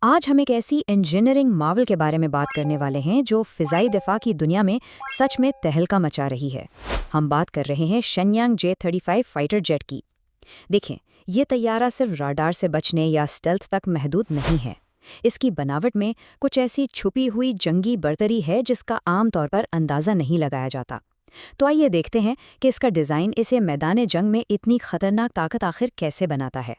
آج ہم ایک ایسی انجینئرنگ ماول کے بارے میں بات کرنے والے ہیں جو فضائی دفاع کی دنیا میں سچ میں تہلکہ مچا رہی ہے۔ ہم بات کر رہے ہیں شنیانگ J-35 فائٹر جیٹ کی۔ دیکھیں، یہ طیارہ صرف راڈار سے بچنے یا اسٹیلتھ تک محدود نہیں ہے۔ اس کی بناوٹ میں کچھ ایسی چھپی ہوئی جنگی برتری ہے جس کا عام طور پر اندازہ نہیں لگایا جاتا۔ تو آئیے دیکھتے ہیں کہ اس کا ڈیزائن اسے میدان جنگ میں اتنی خطرناک طاقت آخر کیسے بناتا ہے۔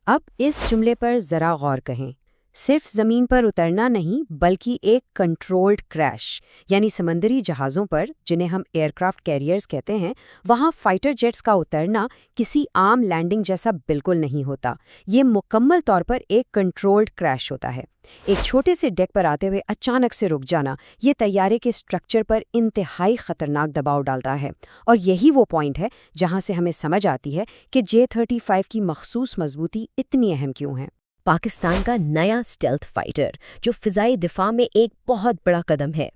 اب اس جملے پر ذرا غور کریں۔ صرف زمین پر اترنا نہیں بلکہ ایک کنٹرولڈ کریش، یعنی سمندری جہازوں پر جنہیں ہم ایئر کرافٹ کیریئرز کہتے ہیں، وہاں فائٹر جیٹس کا اترنا کسی عام لینڈنگ جیسا بالکل نہیں ہوتا۔ یہ مکمل طور پر ایک کنٹرولڈ کریش ہوتا ہے۔ ایک چھوٹے سے ڈیک پر آتے ہوئے اچانک سے رک جانا یہ طیارے کے اسٹرکچر پر انتہائی خطرناک دباؤ ڈالتا ہے، اور یہی وہ پوائنٹ ہے جہاں سے ہمیں سمجھ آتی ہے کہ J-35 کی مخصوص مضبوطی اتنی اہم کیوں ہے۔ پاکستان کا نیا اسٹیلتھ فائٹر جو فضائی دفاع میں ایک بہت بڑا قدم ہے۔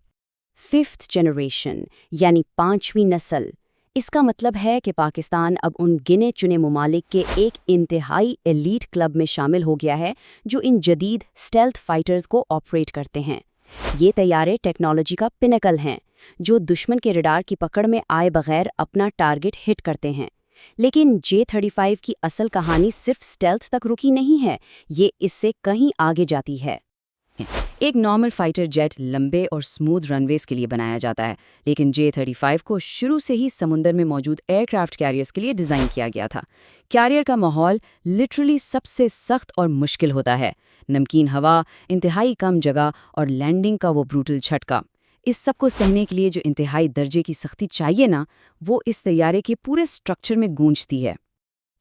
5th جنریشن یعنی 5ویں نسل۔ اس کا مطلب ہے کہ پاکستان اب ان گنے چنے ممالک کے ایک انتہائی ایلیٹ کلب میں شامل ہو گیا ہے جو ان جدید اسٹیلتھ فائٹرز کو آپریٹ کرتے ہیں۔ یہ طیارے ٹیکنالوجی کا پینیکل ہیں جو دشمن کے ریڈار کی پکڑ میں آئے بغیر اپنا ٹارگٹ ہٹ کرتے ہیں۔ لیکن J-35 کی اصل کہانی صرف اسٹیلتھ تک رکی نہیں ہے، یہ اس سے کہیں آگے جاتی ہے۔ ایک نارمل فائٹر جیٹ لمبے اور سموتھ رن ویز کے لیے بنایا جاتا ہے، لیکن J-35 کو شروع سے ہی سمندر میں موجود ایئر کرافٹ کیریئرز کے لیے ڈیزائن کیا گیا تھا۔ کیریئر کا ماحول لٹرلی سب سے سخت اور مشکل ہوتا ہے۔ نمکین ہوا، انتہائی کم جگہ اور لینڈنگ کا وہ بروٹل جھٹکا، اس سب کو سہنے کے لیے جو انتہائی درجے کی سختی چاہیے نا، وہ اس طیارے کے پورے سٹرکچر میں گونجتی ہے۔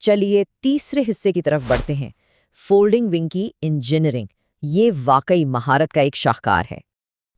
چلیے تیسرے حصے کی طرف بڑھتے ہیں، فولڈنگ ونگ کی انجینئرنگ۔ یہ واقعی مہارت کا ایک شاہکار ہے۔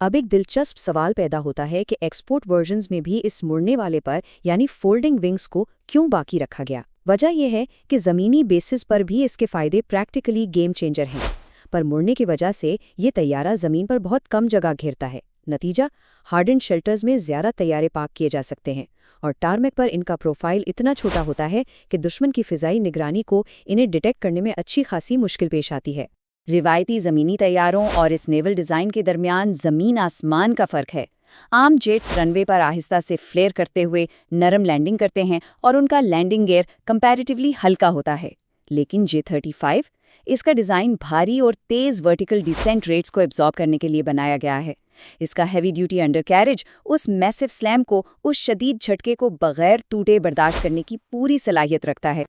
اب ایک دلچسپ سوال پیدا ہوتا ہے کہ ایکسپورٹ ورژنز میں بھی اس مڑنے والے پر یعنی فولڈنگ ونگز کو کیوں باقی رکھا گیا؟ وجہ یہ ہے کہ زمینی بیسس پر بھی اس کے فائدے پریکٹیکلی گیم چینجر ہیں، پر مڑنے کی وجہ سے یہ طیارہ زمین پر بہت کم جگہ گھیرتا ہے۔ نتیجہ، ہارڈنڈ شیلٹرز میں زیادہ طیارے پارک کیے جا سکتے ہیں، اور ٹارمیک پر ان کا پروفائل اتنا چھوٹا ہوتا ہے کہ دشمن کی فضائی نگرانی کو انہیں ڈیٹیکٹ کرنے میں اچھی خاصی مشکل پیش آتی ہے۔ روایتی زمینی طیاروں اور اس نیول ڈیزائن کے درمیان زمین آسمان کا فرق ہے۔ عام جیٹس رن وے پر آہستہ سے فلیئر کرتے ہوئے نرم لینڈنگ کرتے ہیں اور ان کا لینڈنگ گیئر کمپیریٹیولی ہلکا ہوتا ہے، لیکن J-35 اس کا ڈیزائن بھاری اور تیز ورٹیکل ڈیسینٹ ریٹس کو ایبزارب کرنے کے لیے بنایا گیا ہے۔ اس کا ہیوی ڈیوٹی انڈر کیریج اس میسو سلیم کو، اس شدید جھٹکے کو بغیر ٹوٹے برداشت کرنے کی پوری صلاحیت رکھتا ہے۔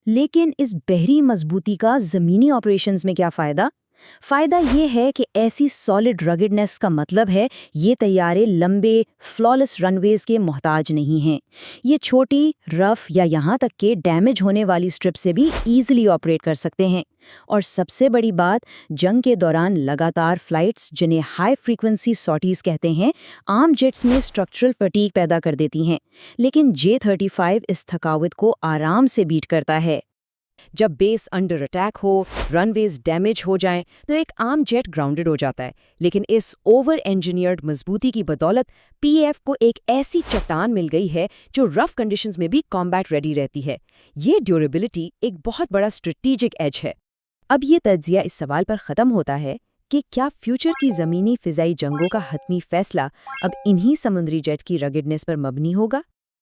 لیکن اس بحری مضبوطی کا زمینی آپریشنز میں کیا فائدہ؟ فائدہ یہ ہے کہ ایسی سالڈ رگڈنس کا مطلب ہے یہ طیارے لمبے فلالیس رن ویز کے محتاج نہیں ہیں۔ یہ چھوٹی، رف یا یہاں تک کہ ڈیمیج ہونے والی سٹرپ سے بھی ایزیلی آپریٹ کر سکتے ہیں۔ اور سب سے بڑی بات، جنگ کے دوران لگاتار فلائٹس جنہیں ہائی فریکوینسی سارٹیز کہتے ہیں، عام جیٹس میں اسٹرکچرل فٹیگ پیدا کر دیتی ہیں، لیکن J-35 اس تھکاوٹ کو آرام سے بیٹ کرتا ہے۔ جب بیس انڈر اٹیک ہو، رن ویز ڈیمیج ہو جائیں تو ایک عام جیٹ گراؤنڈڈ ہو جاتا ہے، لیکن اس اوور انجینئرڈ مضبوطی کی بدولت PF کو ایک ایسی چٹان مل گئی ہے جو رف کنڈیشنز میں بھی کامبیٹ ریڈی رہتی ہے۔ یہ ڈیوریبلٹی ایک بہت بڑا اسٹریٹیجک ایج ہے۔ اب یہ تجزیہ اس سوال پر ختم ہوتا ہے کہ کیا فیوچر کی زمینی فضائی جنگوں کا حتمی فیصلہ اب انہی سمندری جیٹس کی رگڈنس پر مبنی ہوگا؟